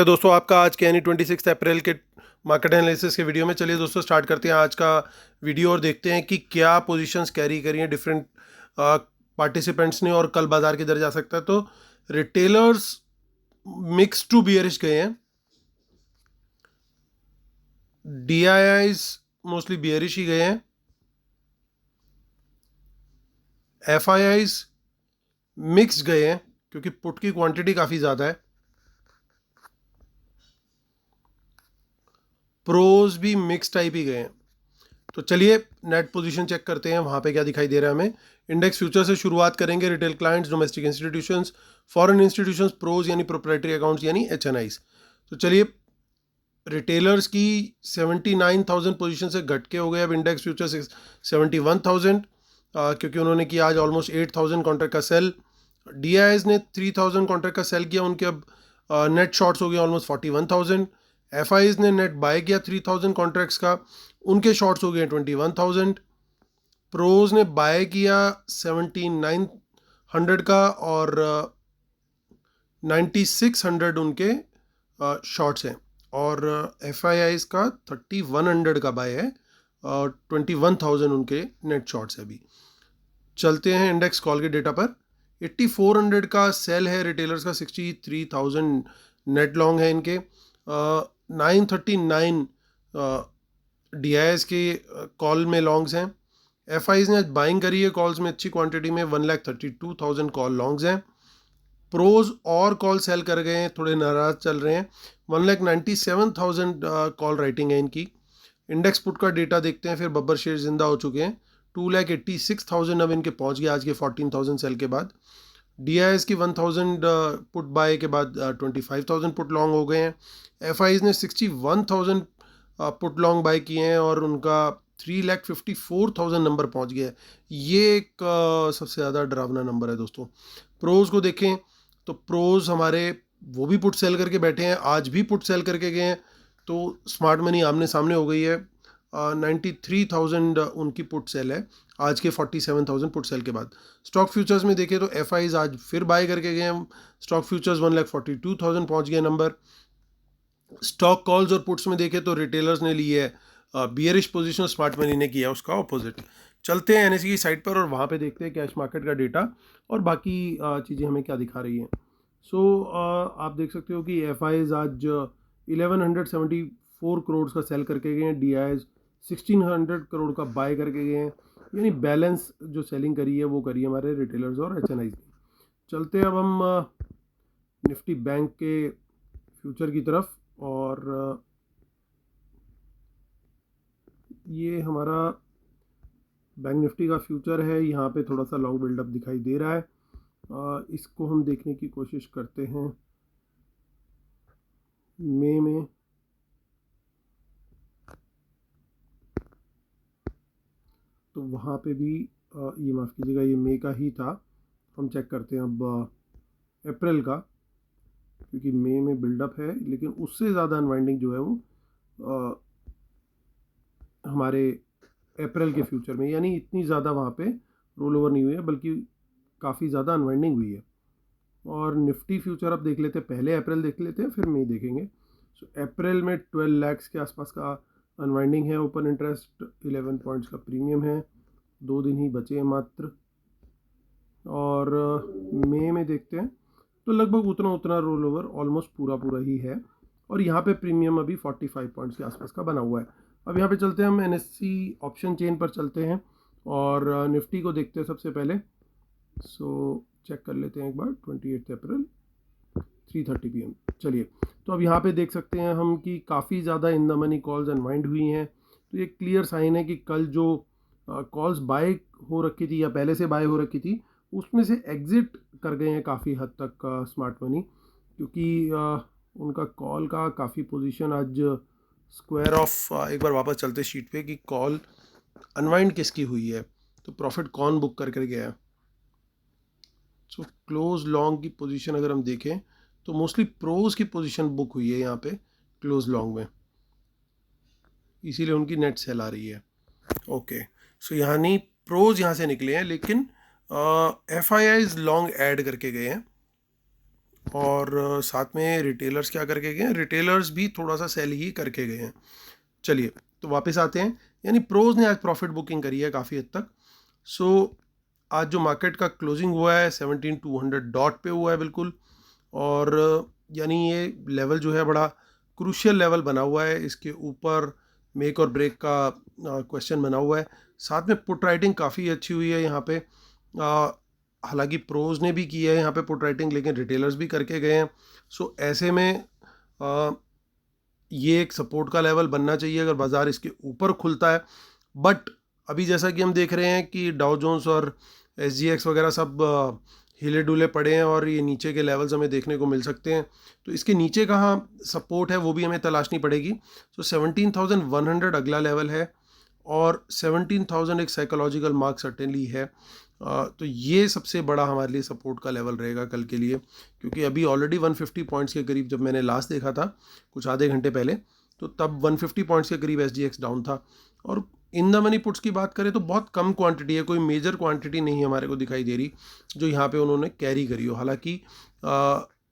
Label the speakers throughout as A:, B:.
A: तो दोस्तों आपका आज के यानी 26 अप्रैल के मार्केट एनालिसिस के वीडियो में। चलिए दोस्तों स्टार्ट करते हैं आज का वीडियो और देखते हैं कि क्या पोजीशंस कैरी करी हैं डिफरेंट पार्टिसिपेंट्स ने और कल बाजार किधर जा सकता है। तो रिटेलर्स मिक्स टू बियरिश गए हैं, डीआईआईज मोस्टली बियरिश ही गए हैं, एफआईआईज मिक्स गए हैं क्योंकि पुट की क्वांटिटी काफ़ी ज़्यादा है, प्रोज भी मिक्स टाइप ही गए हैं। तो चलिए नेट पोजीशन चेक करते हैं वहाँ पे क्या दिखाई दे रहा है हमें। इंडेक्स फ्यूचर से शुरुआत करेंगे। Retail clients, domestic institutions, foreign institutions, pros यानी प्रोप्राइटरी अकाउंट्स यानी एचएनआईज। तो चलिए रिटेलर्स की 79,000 पोजीशन से घट के हो गए अब इंडेक्स फ्यूचर 71,000, क्योंकि उन्होंने किया आज ऑलमोस्ट 8,000 कॉन्ट्रैक्ट का सेल। डीआईएस ने 3,000 कॉन्ट्रैक्ट का सेल किया, उनके अब नेट शॉर्ट्स हो गए ऑलमोस्ट 41,000। एफआईज ने नेट बाय किया 3,000 कॉन्ट्रैक्ट्स का, उनके शॉर्ट्स हो गए 21,000। प्रोज ने बाय किया 7,900 का और 9,600 उनके शॉर्ट्स हैं, और एफ आई आईज का 3,100 का बाय है और 21,000 उनके नेट शॉर्ट्स है। अभी चलते हैं इंडेक्स कॉल के डेटा पर। 8,400 का सेल है रिटेलर्स का, 63,000 नेट लॉन्ग है इनके, 939 डीआईएस के कॉल में लॉन्ग्स हैं। एफआईज ने बाइंग करी है कॉल्स में अच्छी क्वांटिटी में, 1,32,000 कॉल लॉन्ग्स हैं। प्रोज और कॉल सेल कर गए हैं, थोड़े नाराज चल रहे हैं, 1,97,000 कॉल राइटिंग है इनकी। इंडेक्स पुट का डेटा देखते हैं फिर। बब्बर शेयर जिंदा हो चुके हैं, 2,86,000 अब इनके पहुंच गए आज के 14,000 सेल के बाद। डीआईएस की 1,000 पुट बाय के बाद 25,000 पुट लॉन्ग हो गए हैं। एफआईज ने 61,000 पुट लॉन्ग बाय किए हैं और उनका 3,54,000 नंबर पहुंच गया है। ये एक सबसे ज़्यादा डरावना नंबर है दोस्तों। प्रोज को देखें तो प्रोज हमारे वो भी पुट सेल करके बैठे हैं, आज भी पुट सेल करके गए हैं, तो स्मार्ट मनी आमने सामने हो गई है। 93,000 उनकी पुट सेल है आज के 47,000 पुट सेल के बाद। स्टॉक फ्यूचर्स में देखें तो एफ आईज आज फिर बाय करके गए हैं, स्टॉक फ्यूचर्स 1,42,000 पहुंच गया नंबर। स्टॉक कॉल्स और पुट्स में देखें तो रिटेलर्स ने ली है बियरिश पोजीशन, स्मार्ट मनी ने किया उसका ऑपोजिट। चलते हैं एनएसई की साइट पर और वहाँ पे देखते हैं कैश मार्केट का डेटा और बाकी चीज़ें हमें क्या दिखा रही हैं। सो आप देख सकते हो कि एफ आईज आज 1,174 करोड़ का सेल करके गए हैं, डी आई 1,600 करोड़ का बाय करके गए हैं, यानी बैलेंस जो सेलिंग करी है वो करी है हमारे रिटेलर्स और एच एन आईज ने। चलते हैं अब हम निफ्टी बैंक के फ्यूचर की तरफ, और ये हमारा बैंक निफ्टी का फ्यूचर है। यहाँ पे थोड़ा सा लॉन्ग बिल्डअप दिखाई दे रहा है, इसको हम देखने की कोशिश करते हैं। मई में तो वहाँ पे भी ये माफ़ कीजिएगा, ये मई का ही था। हम चेक करते हैं अब अप्रैल का, क्योंकि मई में बिल्डअप है लेकिन उससे ज़्यादा अनवाइंडिंग जो है वो हमारे अप्रैल के फ्यूचर में, यानी इतनी ज़्यादा वहाँ पे रोल ओवर नहीं हुई है बल्कि काफ़ी ज़्यादा अनवाइंडिंग हुई है। और निफ्टी फ्यूचर अब देख लेते हैं, पहले अप्रैल देख लेते हैं फिर मई देखेंगे। सो अप्रैल में 12 लाख के आसपास का अनवाइंडिंग है, ओपन इंटरेस्ट 11 पॉइंट्स का प्रीमियम है, 2 दिन ही बचे हैं मात्र। और मई में देखते हैं तो लगभग उतना उतना रोल ओवर ऑलमोस्ट पूरा पूरा ही है, और यहाँ पे प्रीमियम अभी 45 पॉइंट्स के आसपास का बना हुआ है। अब यहाँ पे चलते हैं हम एनएससी ऑप्शन चेन पर चलते हैं और निफ्टी को देखते हैं सबसे पहले। सो चेक कर लेते हैं एक बार, 28 अप्रैल 3:30 PM। चलिए, तो अब यहाँ पे देख सकते हैं हम कि काफ़ी ज़्यादा in the money calls unwind हुई हैं। तो ये क्लियर साइन है कि कल जो कॉल्स बाय हो रखी थी या पहले से बाय हो रखी थी उसमें से एग्जिट कर गए हैं काफ़ी हद तक स्मार्ट मनी, क्योंकि उनका कॉल का काफ़ी पोजीशन आज स्क्वायर ऑफ, एक बार वापस चलते शीट पे कि कॉल अनवाइंड किसकी हुई है, तो प्रॉफिट कौन बुक कर गया है। सो क्लोज लॉन्ग की पोजीशन अगर हम देखें तो मोस्टली प्रोज की पोजीशन बुक हुई है यहाँ पे क्लोज लॉन्ग में, इसीलिए उनकी नेट सेल आ रही है। ओके, सो यहाँ नहीं प्रोज यहाँ से निकले हैं, लेकिन F I eyes long add करके गए हैं और साथ में रिटेलर्स क्या करके गए हैं, रिटेलर्स भी थोड़ा सा सेल ही करके गए हैं। चलिए तो वापस आते हैं, यानी प्रोज ने आज प्रॉफिट बुकिंग करी है काफ़ी हद तक। सो आज जो मार्केट का क्लोजिंग हुआ है 17,200 डॉट पे हुआ है बिल्कुल, और यानी ये लेवल जो है बड़ा क्रूशियल लेवल बना हुआ है, इसके ऊपर मेक और ब्रेक का क्वेश्चन बना हुआ है। साथ में पुट राइटिंग काफ़ी अच्छी हुई है यहाँ पे, हालांकि प्रोज ने भी किया है यहाँ पे पुट राइटिंग, लेकिन रिटेलर्स भी करके गए हैं। सो ऐसे में आ, ये एक सपोर्ट का लेवल बनना चाहिए अगर बाज़ार इसके ऊपर खुलता है। बट अभी जैसा कि हम देख रहे हैं कि डाउ जोन्स और SGX वगैरह सब हिले डुले पड़े हैं और ये नीचे के लेवल्स हमें देखने को मिल सकते हैं। तो इसके नीचे कहाँ सपोर्ट है वो भी हमें तलाशनी पड़ेगी। तो 17,100 अगला लेवल है, और 17,000 एक साइकोलॉजिकल मार्क सर्टेनली है। तो ये सबसे बड़ा हमारे लिए सपोर्ट का लेवल रहेगा कल के लिए, क्योंकि अभी ऑलरेडी 150 पॉइंट्स के करीब जब मैंने लास्ट देखा था कुछ आधे घंटे पहले, तो तब 150 पॉइंट्स के करीब SGX डाउन था। और इन द मनी पुट्स की बात करें तो बहुत कम क्वांटिटी है, कोई मेजर क्वांटिटी नहीं हमारे को दिखाई दे रही जो यहाँ पे उन्होंने कैरी करी हो। हालांकि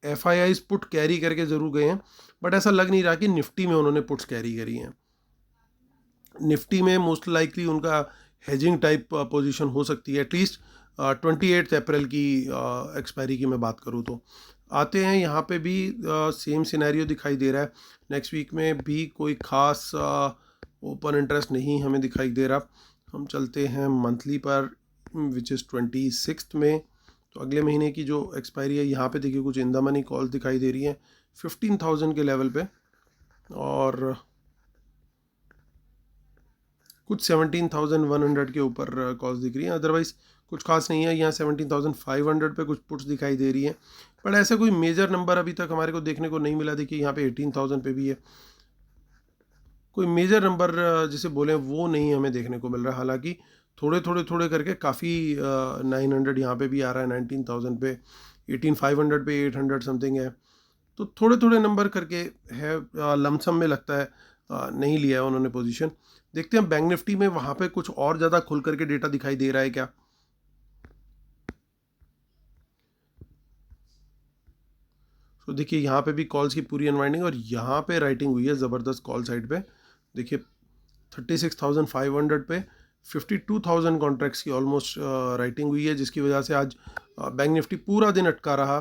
A: FIIs पुट कैरी करके ज़रूर गए हैं, बट ऐसा लग नहीं रहा कि निफ्टी में उन्होंने पुट्स कैरी करी हैं। निफ्टी में मोस्ट लाइकली उनका हेजिंग टाइप पोजीशन हो सकती है, एटलीस्ट 28 अप्रैल की एक्सपायरी की मैं बात करूँ तो। आते हैं यहाँ पे भी सेम सिनेरियो दिखाई दे रहा है, नेक्स्ट वीक में भी कोई ख़ास ओपन इंटरेस्ट नहीं हमें दिखाई दे रहा। हम चलते हैं मंथली पर, विच इज़ 26 में। तो अगले महीने की जो एक्सपायरी है यहाँ पे देखिए कुछ इन द मनी कॉल्स दिखाई दे रही हैं 15,000 के लेवल पे, और कुछ 17,100 के ऊपर कॉल्स दिख रही हैं। अदरवाइज़ कुछ खास नहीं है। यहाँ 17,500 पे कुछ पुट्स दिखाई दे रही हैं, बट ऐसा कोई मेजर नंबर अभी तक हमारे को देखने को नहीं मिला। देखिए यहाँ पे 18,000 पे भी है, कोई मेजर नंबर जिसे बोले वो नहीं हमें देखने को मिल रहा। हालांकि थोड़े करके काफ़ी 900 यहाँ पे भी आ रहा है, 19,000 पे, 18,500 पे 800 समथिंग है। तो थोड़े नंबर करके है, लमसम में लगता है नहीं लिया है उन्होंने पोजीशन। देखते हैं बैंक निफ्टी में वहाँ पे कुछ और ज़्यादा खुल करके डेटा दिखाई दे रहा है क्या। तो देखिए यहाँ पे भी कॉल्स की पूरी अनवाइंडिंग, और यहाँ पे राइटिंग हुई है ज़बरदस्त कॉल साइड पे। देखिए 36,500 पे 52,000 कॉन्ट्रैक्ट्स की ऑलमोस्ट राइटिंग हुई है, जिसकी वजह से आज बैंक निफ्टी पूरा दिन अटका रहा।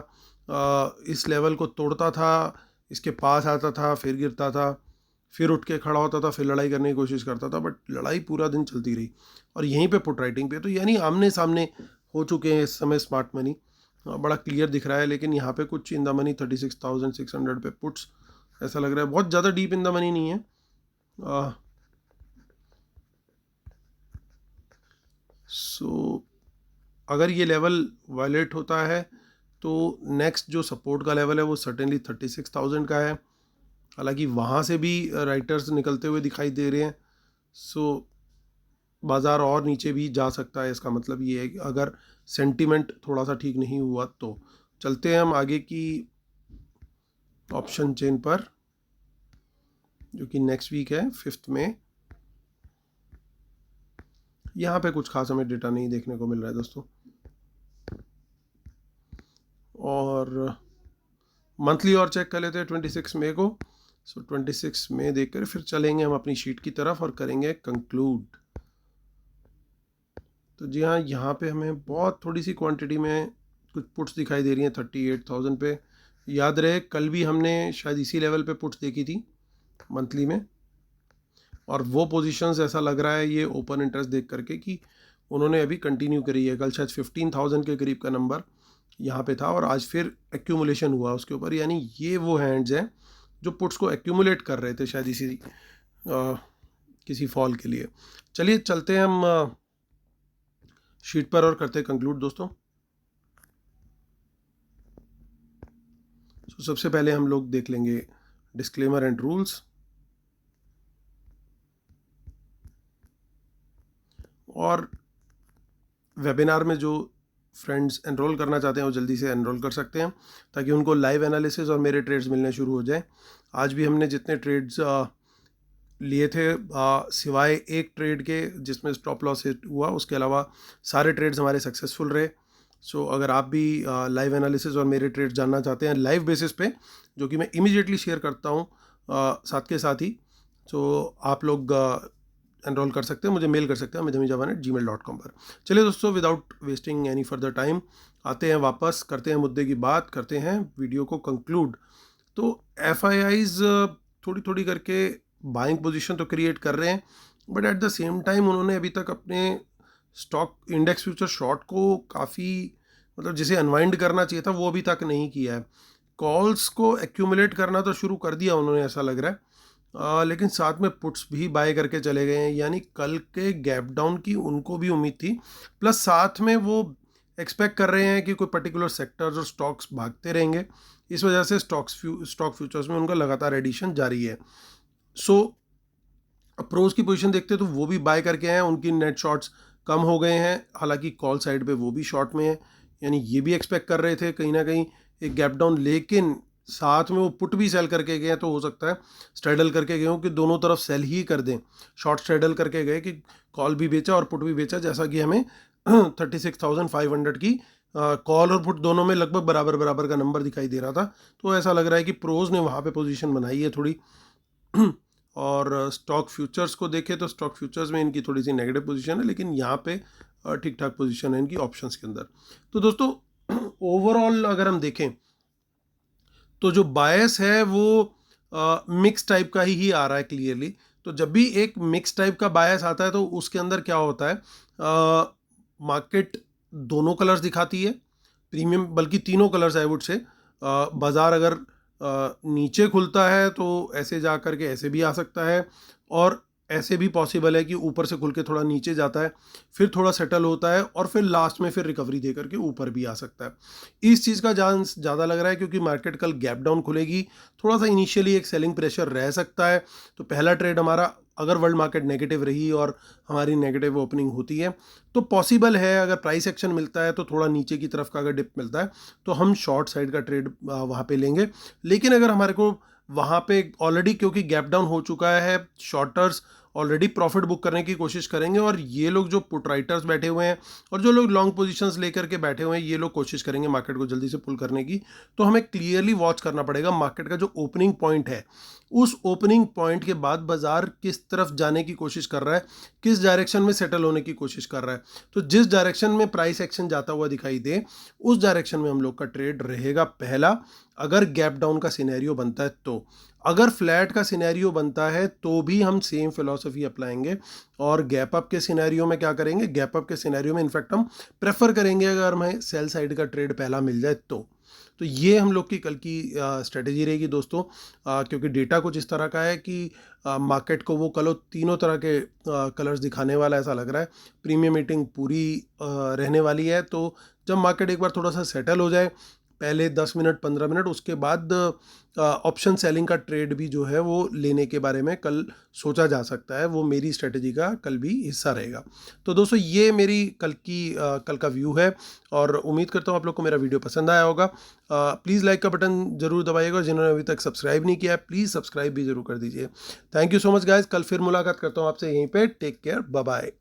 A: इस लेवल को तोड़ता था, इसके पास आता था, फिर गिरता था, फिर उठ के खड़ा होता था, फिर लड़ाई करने की कोशिश करता था, बट लड़ाई पूरा दिन चलती रही। और यहीं पे पुट राइटिंग पे तो यानी आमने सामने हो चुके हैं इस समय स्मार्ट मनी, बड़ा क्लियर दिख रहा है। लेकिन यहाँ पे कुछ इन द मनी 36,600 पे पुट्स, ऐसा लग रहा है बहुत ज़्यादा डीप इन द मनी नहीं है। सो अगर ये लेवल वायलेट होता है तो नेक्स्ट जो सपोर्ट का लेवल है वो सर्टेनली 36,000 का है। हालांकि वहाँ से भी राइटर्स निकलते हुए दिखाई दे रहे हैं। सो बाज़ार और नीचे भी जा सकता है, इसका मतलब ये है कि अगर सेंटिमेंट थोड़ा सा ठीक नहीं हुआ तो। चलते हैं हम आगे की ऑप्शन चेन पर, जो कि नेक्स्ट वीक है 5 में। यहाँ पे कुछ खास हमें डेटा नहीं देखने को मिल रहा है दोस्तों, और मंथली और चेक कर लेते हैं 26 मई को। सो 26 मई देखकर फिर चलेंगे हम अपनी शीट की तरफ और करेंगे कंक्लूड। तो जी हाँ, यहाँ पे हमें बहुत थोड़ी सी क्वांटिटी में कुछ पुट्स दिखाई दे रही हैं 38,000 पे। याद रहे कल भी हमने शायद इसी लेवल पे पुट्स देखी थी मंथली में, और वो पोजीशंस ऐसा लग रहा है ये ओपन इंटरेस्ट देख करके कि उन्होंने अभी कंटिन्यू करी है। कल शायद 15,000 के करीब का नंबर यहाँ पे था, और आज फिर एक्यूमुलेशन हुआ उसके ऊपर। यानी ये वो हैंड्स हैं जो पुट्स को एक्यूमुलेट कर रहे थे शायद इसी किसी फॉल के लिए। चलिए चलते हैं हम शीट पर और करते हैं कंक्लूड दोस्तों। तो सबसे पहले हम लोग देख लेंगे डिस्क्लेमर एंड रूल्स, और वेबिनार में जो फ्रेंड्स एनरोल करना चाहते हैं वो जल्दी से एनरोल कर सकते हैं, ताकि उनको लाइव एनालिसिस और मेरे ट्रेड्स मिलने शुरू हो जाए। आज भी हमने जितने ट्रेड्स लिए थे, सिवाय एक ट्रेड के जिसमें स्टॉप लॉस हिट हुआ, उसके अलावा सारे ट्रेड्स हमारे सक्सेसफुल रहे। सो अगर आप भी लाइव एनालिसिस और मेरे ट्रेड जानना चाहते हैं लाइव बेसिस पे, जो कि मैं इमीडिएटली शेयर करता हूँ साथ के साथ ही, तो आप लोग एनरोल कर सकते हैं, मुझे मेल कर सकते हैं mjamijawan@gmail.com पर। चलिए दोस्तों, without wasting any further time आते हैं वापस, करते हैं मुद्दे की बात, करते हैं वीडियो को कंक्लूड। तो FIIs थोड़ी थोड़ी करके बाइंग पोजीशन तो क्रिएट कर रहे हैं, but at the same time उन्होंने अभी तक अपने स्टॉक इंडेक्स फ्यूचर शॉर्ट को काफ़ी, मतलब जिसे अनवाइंड करना चाहिए था वो अभी तक नहीं किया है। कॉल्स को एक्यूमुलेट करना तो शुरू कर दिया उन्होंने, ऐसा लग रहा है, लेकिन साथ में पुट्स भी बाय करके चले गए हैं, यानी कल के गैप डाउन की उनको भी उम्मीद थी, प्लस साथ में वो एक्सपेक्ट कर रहे हैं कि कोई पर्टिकुलर सेक्टर्स और स्टॉक्स भागते रहेंगे, इस वजह से स्टॉक फ्यूचर्स में उनका लगातार एडिशन जारी है। सो प्रोज की पोजीशन देखते हैं तो वो भी बाय करके हैं, उनकी नेट शॉर्ट्स कम हो गए हैं, हालांकि कॉल साइड पे वो भी शॉर्ट में है, यानी ये भी एक्सपेक्ट कर रहे थे कहीं ना कहीं एक गैप डाउन, लेकिन साथ में वो पुट भी सेल करके गए, तो हो सकता है स्ट्रेडल करके गए हो कि दोनों तरफ सेल ही कर दें, शॉर्ट स्ट्रेडल करके गए कि कॉल भी बेचा और पुट भी बेचा, जैसा कि हमें 36,500 की कॉल और पुट दोनों में लगभग बराबर बराबर का नंबर दिखाई दे रहा था। तो ऐसा लग रहा है कि प्रोज ने वहाँ पे पोजीशन बनाई है थोड़ी। और स्टॉक फ्यूचर्स को देखें तो स्टॉक फ्यूचर्स में इनकी थोड़ी सी नेगेटिव पोजीशन है, लेकिन यहाँ पे ठीक ठाक पोजीशन है इनकी ऑप्शंस के अंदर। तो दोस्तों ओवरऑल अगर हम देखें तो जो बायस है वो मिक्स टाइप का ही आ रहा है क्लियरली। तो जब भी एक मिक्स टाइप का बायस आता है तो उसके अंदर क्या होता है, मार्केट दोनों कलर्स दिखाती है, प्रीमियम बल्कि तीनों कलर्स आई वुड से। बाज़ार अगर नीचे खुलता है तो ऐसे जा कर के ऐसे भी आ सकता है, और ऐसे भी पॉसिबल है कि ऊपर से खुल के थोड़ा नीचे जाता है, फिर थोड़ा सेटल होता है, और फिर लास्ट में फिर रिकवरी दे करके ऊपर भी आ सकता है। इस चीज़ का चांस ज़्यादा लग रहा है क्योंकि मार्केट कल गैप डाउन खुलेगी, थोड़ा सा इनिशियली एक सेलिंग प्रेशर रह सकता है। तो पहला ट्रेड हमारा, अगर वर्ल्ड मार्केट नेगेटिव रही और हमारी नेगेटिव ओपनिंग होती है तो पॉसिबल है, अगर प्राइस एक्शन मिलता है तो थोड़ा नीचे की तरफ का अगर डिप मिलता है तो हम शॉर्ट साइड का ट्रेड वहाँ पे लेंगे। लेकिन अगर हमारे को वहाँ पे ऑलरेडी, क्योंकि गैप डाउन हो चुका है, शॉर्टर्स ऑलरेडी प्रॉफिट बुक करने की कोशिश करेंगे, और ये लोग जो पुट राइटर्स बैठे हुए हैं और जो लोग लॉन्ग पोजीशंस लेकर के बैठे हुए हैं, ये लोग कोशिश करेंगे मार्केट को जल्दी से पुल करने की। तो हमें क्लियरली वॉच करना पड़ेगा मार्केट का जो ओपनिंग पॉइंट है, उस ओपनिंग पॉइंट के बाद बाजार किस तरफ जाने की कोशिश कर रहा है, किस डायरेक्शन में सेटल होने की कोशिश कर रहा है। तो जिस डायरेक्शन में प्राइस एक्शन जाता हुआ दिखाई दे, उस डायरेक्शन में हम लोग का ट्रेड रहेगा पहला, अगर गैप डाउन का सिनेरियो बनता है तो। अगर फ्लैट का सिनेरियो बनता है तो भी हम सेम फिलॉसफी अप्लाएंगे, और गैप अप के सिनेरियो में क्या करेंगे, गैप अप के सिनेरियो में इनफैक्ट हम प्रेफर करेंगे अगर हमें सेल साइड का ट्रेड पहला मिल जाए तो ये हम लोग की कल की स्ट्रेटेजी रहेगी दोस्तों, क्योंकि डेटा कुछ इस तरह का है कि मार्केट को वो कल तीनों तरह के कलर्स दिखाने वाला ऐसा लग रहा है। प्रीमियम मीटिंग पूरी रहने वाली है, तो जब मार्केट एक बार थोड़ा सा सेटल हो जाए, पहले 10 मिनट 15 मिनट, उसके बाद ऑप्शन सेलिंग का ट्रेड भी जो है वो लेने के बारे में कल सोचा जा सकता है। वो मेरी स्ट्रेटेजी का कल भी हिस्सा रहेगा। तो दोस्तों ये मेरी कल का व्यू है, और उम्मीद करता हूँ आप लोग को मेरा वीडियो पसंद आया होगा। प्लीज़ लाइक का बटन जरूर दबाइएगा, जिन्होंने अभी तक सब्सक्राइब नहीं किया है प्लीज़ सब्सक्राइब भी जरूर कर दीजिए। Thank you so much guys, कल फिर मुलाकात करता हूँ आपसे यहीं पर। Take care, bye bye.